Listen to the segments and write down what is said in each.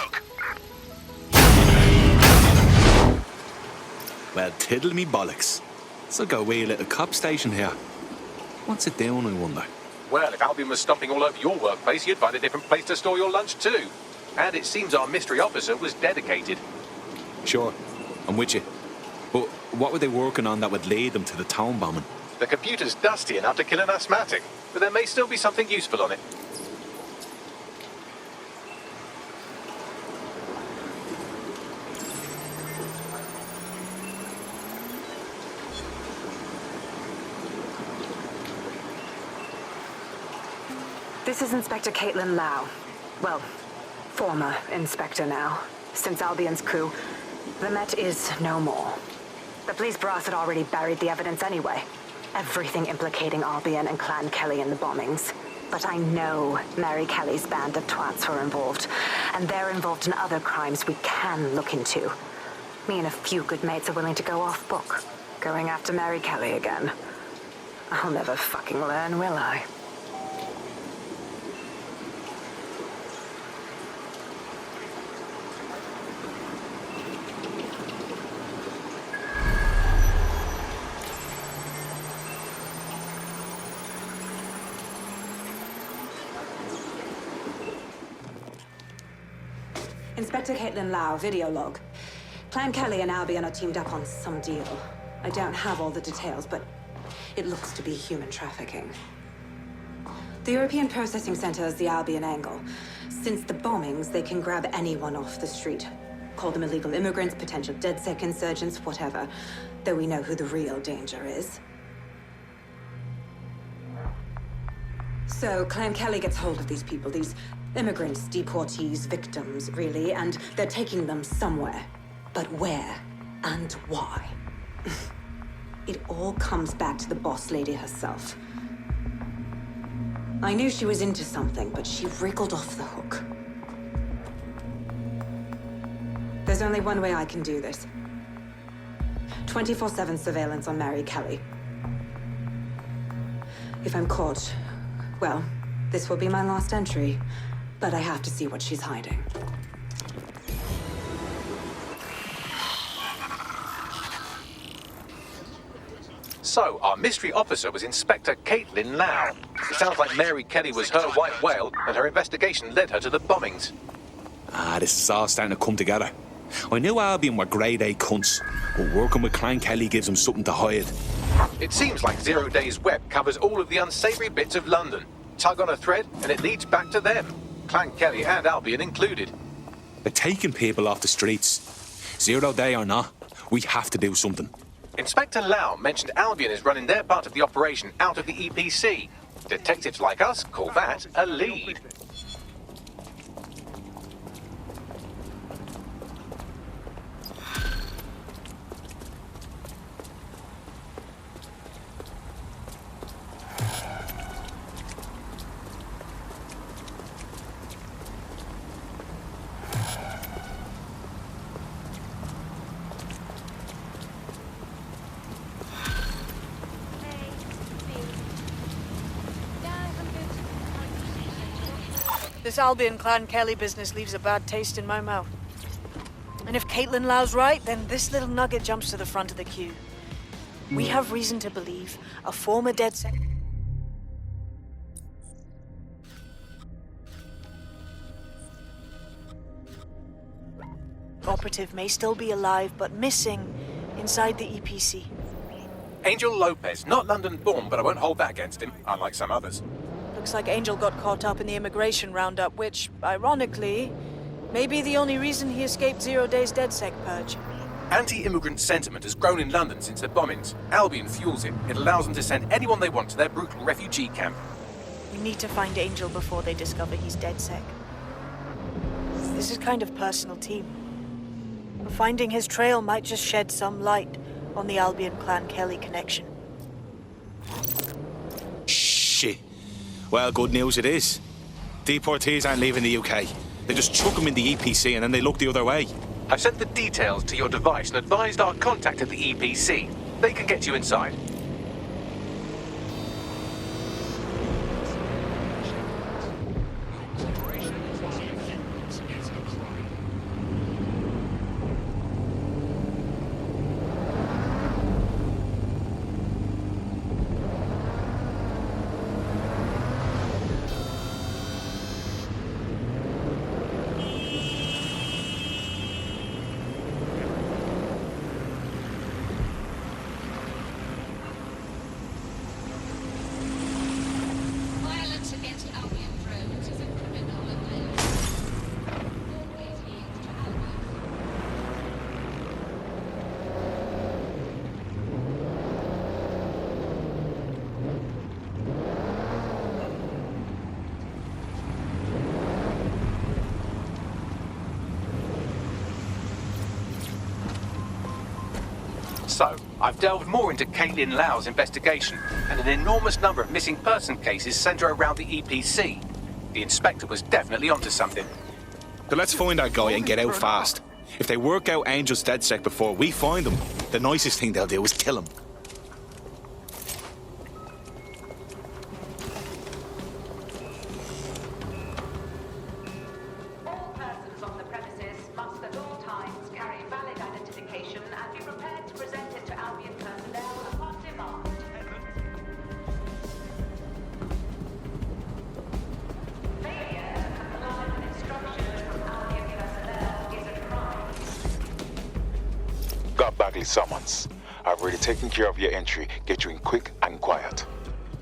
look. Well, tiddle me bollocks. It's like a wee little cop station here. What's it doing, I wonder? Well, if Albion was stomping all over your workplace, you'd find a different place to store your lunch too. And it seems our mystery officer was dedicated. Sure, I'm with you. But what were they working on that would lead them to the town bombing? The computer's dusty enough to kill an asthmatic, but there may still be something useful on it. This is Inspector Caitlin Lau. Well, former inspector now. Since Albion's coup, the Met is no more. The police brass had already buried the evidence anyway. Everything implicating Albion and Clan Kelly in the bombings. But I know Mary Kelly's band of twats were involved, and they're involved in other crimes we can look into. Me and a few good mates are willing to go off book, going after Mary Kelly again. I'll never fucking learn, will I? Inspector Caitlin Lau, video log. Clan Kelly and Albion are teamed up on some deal. I don't have all the details, but it looks to be human trafficking. The European Processing Center is the Albion angle. Since the bombings, they can grab anyone off the street. Call them illegal immigrants, potential DedSec insurgents, whatever. Though we know who the real danger is. So, Clan Kelly gets hold of these people, these immigrants, deportees, victims, really, and they're taking them somewhere. But where and why? It all comes back to the boss lady herself. I knew she was into something, but she wriggled off the hook. There's only one way I can do this. 24/7 surveillance on Mary Kelly. If I'm caught, well, this will be my last entry. But I have to see what she's hiding. So, our mystery officer was Inspector Caitlin Lau. It sounds like Mary Kelly was her white whale, and her investigation led her to the bombings. This is all starting to come together. I knew Albion were grade A cunts, but working with Clan Kelly gives them something to hide. It seems like 0 Days Web covers all of the unsavory bits of London. Tug on a thread, and it leads back to them. Clan Kelly and Albion included. They're taking people off the streets. 0 Day or not, we have to do something. Inspector Lau mentioned Albion is running their part of the operation out of the EPC. Detectives like us call that a lead. This Albion Clan Kelly business leaves a bad taste in my mouth. And if Caitlin Lau's right, then this little nugget jumps to the front of the queue. We have reason to believe a former DedSec operative may still be alive, but missing inside the EPC. Angel Lopez, not London-born, but I won't hold that against him, unlike some others. Looks like Angel got caught up in the immigration roundup, which, ironically, may be the only reason he escaped 0 Days DedSec purge. Anti-immigrant sentiment has grown in London since the bombings. Albion fuels it. It allows them to send anyone they want to their brutal refugee camp. We need to find Angel before they discover he's DedSec. This is kind of personal, team. Finding his trail might just shed some light on the Albion Clan Kelly connection. Shit. Well, good news it is. Deportees aren't leaving the UK. They just chuck them in the EPC and then they look the other way. I've sent the details to your device and advised our contact at the EPC. They can get you inside. So, I've delved more into Caitlin Lau's investigation, and an enormous number of missing person cases centre around the EPC. The inspector was definitely onto something. So let's find that guy and get out fast. If they work out Angel's DedSec before we find them, the nicest thing they'll do is kill him. All persons on the premises must at all times carry valid identification and be prepared to present it to Albion personnel upon demand. Failure to comply with instructions from Albion personnel is a crime. Got Bagley summons. I've already taken care of your entry. Get you in quick and quiet.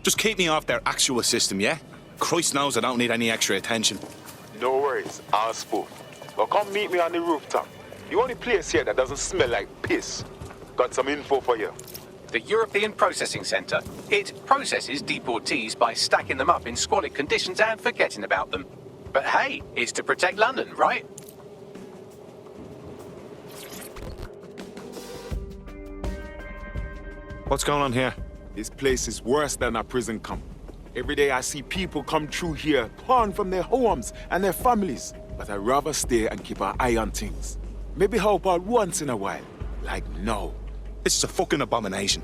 Just keep me off their actual system, yeah? Christ knows I don't need any extra attention. No worries, I'll spoof. Well, come meet me on the rooftop. The only place here that doesn't smell like piss. Got some info for you. The European Processing Centre. It processes deportees by stacking them up in squalid conditions and forgetting about them. But hey, it's to protect London, right? What's going on here? This place is worse than a prison camp. Every day I see people come through here, torn from their homes and their families. But I'd rather stay and keep an eye on things. Maybe help out once in a while. Like now. This is a fucking abomination.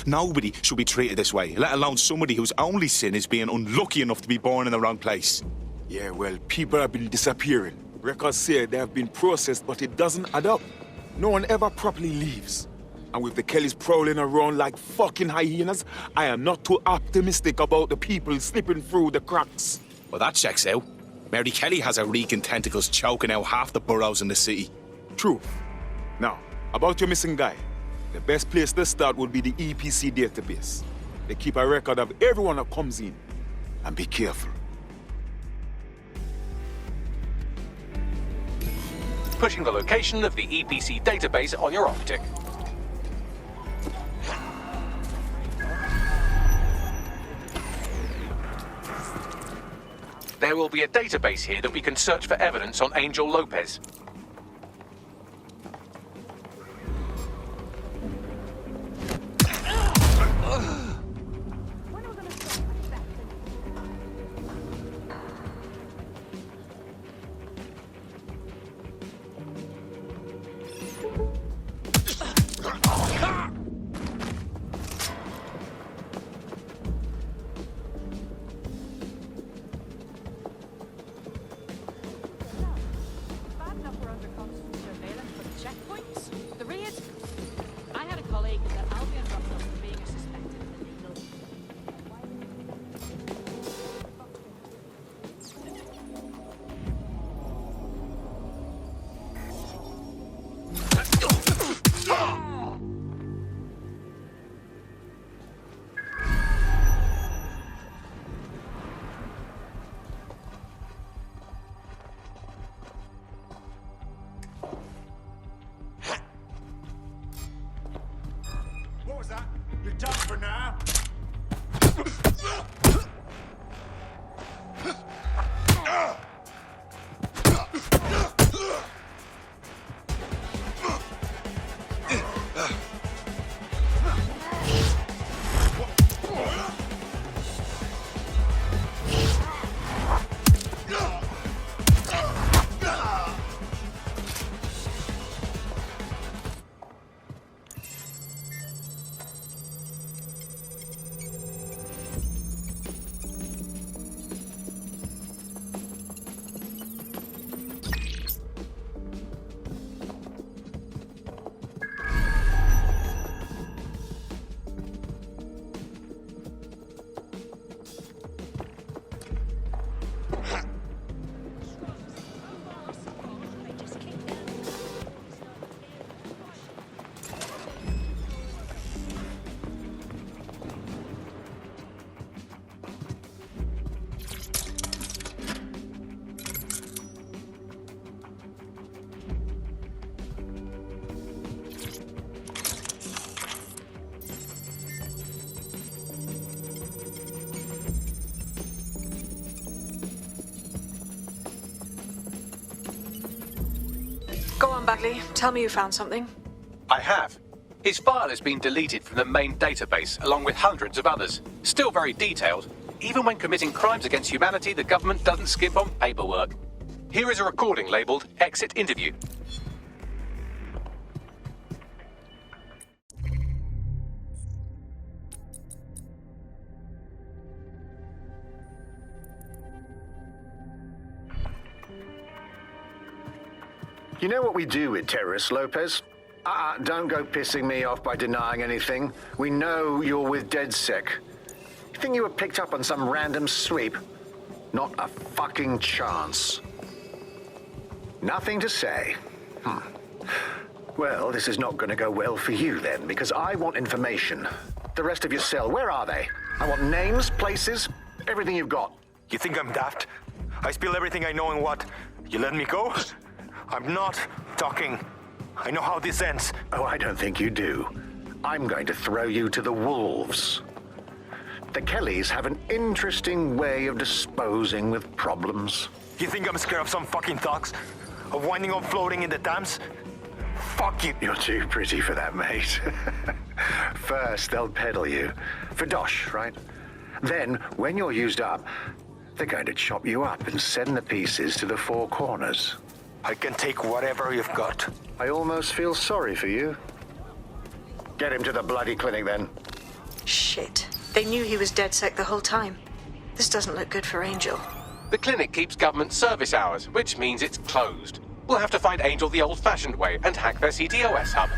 Nobody should be treated this way, let alone somebody whose only sin is being unlucky enough to be born in the wrong place. Yeah, well, people have been disappearing. Records say they have been processed, but it doesn't add up. No one ever properly leaves. And with the Kellys prowling around like fucking hyenas, I am not too optimistic about the people slipping through the cracks. Well, that checks out. Mary Kelly has her reeking tentacles choking out half the boroughs in the city. True. Now, about your missing guy. The best place to start would be the EPC database. They keep a record of everyone that comes in. And be careful. Pushing the location of the EPC database on your optic. There will be a database here that we can search for evidence on Angel Lopez. Bad enough we're under constant surveillance for the checkpoints. The raids. I had a colleague that Albion dropped off for being a suspected illegal. What was that? You're done for now? Go on, Bagley. Tell me you found something. I have. His file has been deleted from the main database, along with hundreds of others. Still very detailed. Even when committing crimes against humanity, the government doesn't skimp on paperwork. Here is a recording labelled Exit Interview. You know what we do with terrorists, Lopez? Don't go pissing me off by denying anything. We know you're with DedSec. You think you were picked up on some random sweep? Not a fucking chance. Nothing to say. Well, this is not going to go well for you then, because I want information. The rest of your cell, where are they? I want names, places, everything you've got. You think I'm daft? I spill everything I know and what? You let me go? I'm not talking. I know how this ends. Oh, I don't think you do. I'm going to throw you to the wolves. The Kellys have an interesting way of disposing with problems. You think I'm scared of some fucking thugs? Of winding up floating in the dams? Fuck you. You're too pretty for that, mate. First, they'll peddle you. For dosh, right? Then, when you're used up, they're going to chop you up and send the pieces to the four corners. I can take whatever you've got. I almost feel sorry for you. Get him to the bloody clinic, then. Shit. They knew he was DedSec the whole time. This doesn't look good for Angel. The clinic keeps government service hours, which means it's closed. We'll have to find Angel the old-fashioned way and hack their CTOS hub.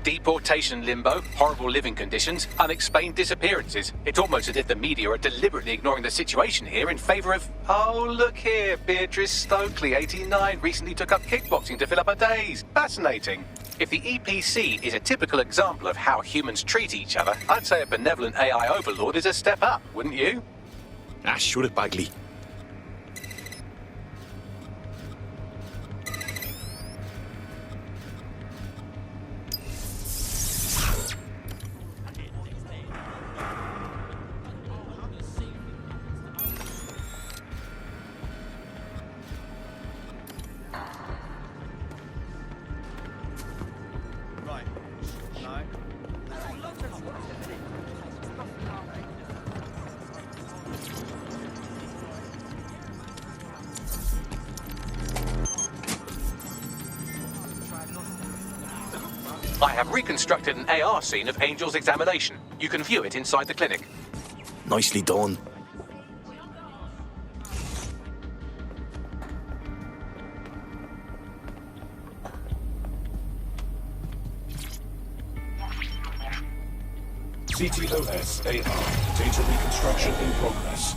Deportation limbo, horrible living conditions, unexplained disappearances. It's almost as if the media are deliberately ignoring the situation here in favour of... Oh, look here, Beatrice Stokely, 89, recently took up kickboxing to fill up her days. Fascinating. If the EPC is a typical example of how humans treat each other, I'd say a benevolent AI overlord is a step up, wouldn't you? Shut it, Bagley. I have reconstructed an AR scene of Angel's examination. You can view it inside the clinic. Nicely done. CTOS AR. Data reconstruction in progress.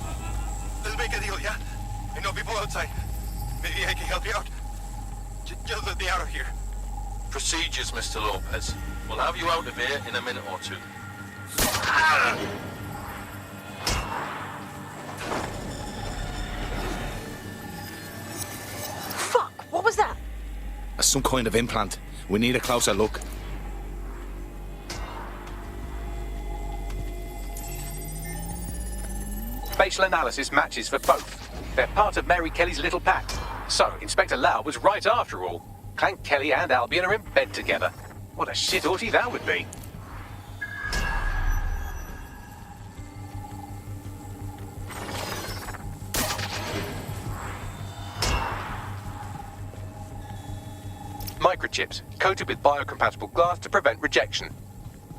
Let's make a deal, yeah? I know people outside. Maybe I can help you out. Just let me out of here. Procedures, Mr. Lopez. We'll have you out of here in a minute or two. Fuck! What was that? Some kind of implant. We need a closer look. Facial analysis matches for both. They're part of Mary Kelly's little pack. So, Inspector Lau was right after all. Clank Kelly and Albion are in bed together. What a shit orgy that would be. Microchips, coated with biocompatible glass to prevent rejection.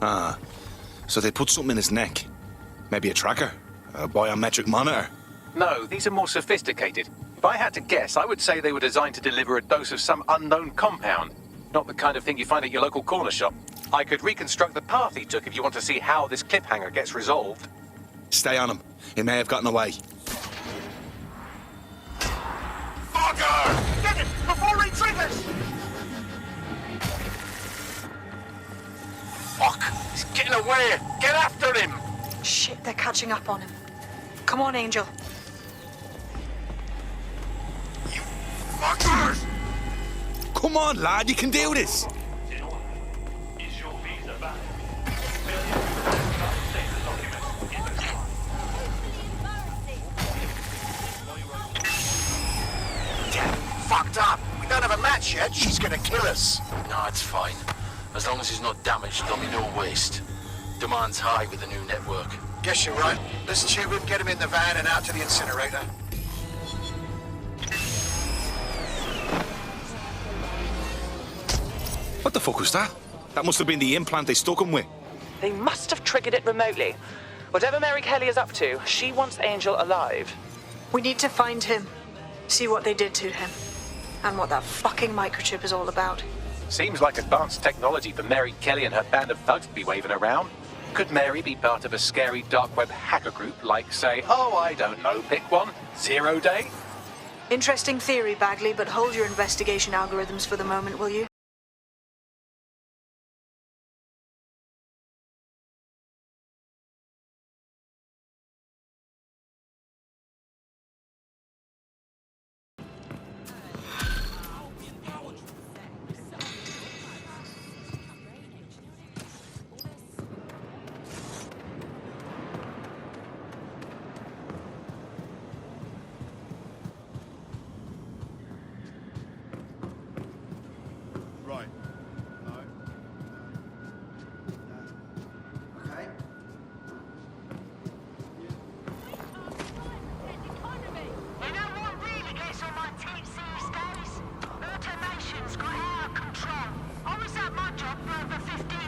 So they put something in his neck. Maybe a tracker? A biometric monitor? No, these are more sophisticated. If I had to guess, I would say they were designed to deliver a dose of some unknown compound. Not the kind of thing you find at your local corner shop. I could reconstruct the path he took if you want to see how this cliffhanger gets resolved. Stay on him. He may have gotten away. Fucker! Get it! Before he triggers! Fuck! He's getting away! Get after him! Shit, they're catching up on him. Come on, Angel. You fuckers! Come on, lad, you can do this! Fucked up! We don't have a match Jed. She's gonna kill us. No, it's fine. As long as he's not damaged, there'll be no waste. Demand's high with the new network. Guess you're right. Let's tube him, get him in the van and out to the incinerator. What the fuck was that? That must have been the implant they stuck him with. They must have triggered it remotely. Whatever Mary Kelly is up to, she wants Angel alive. We need to find him, see what they did to him, and what that fucking microchip is all about. Seems like advanced technology for Mary Kelly and her band of thugs to be waving around. Could Mary be part of a scary dark web hacker group like, say, oh, I don't know, pick one, 0 Day? Interesting theory, Bagley, but hold your investigation algorithms for the moment, will you?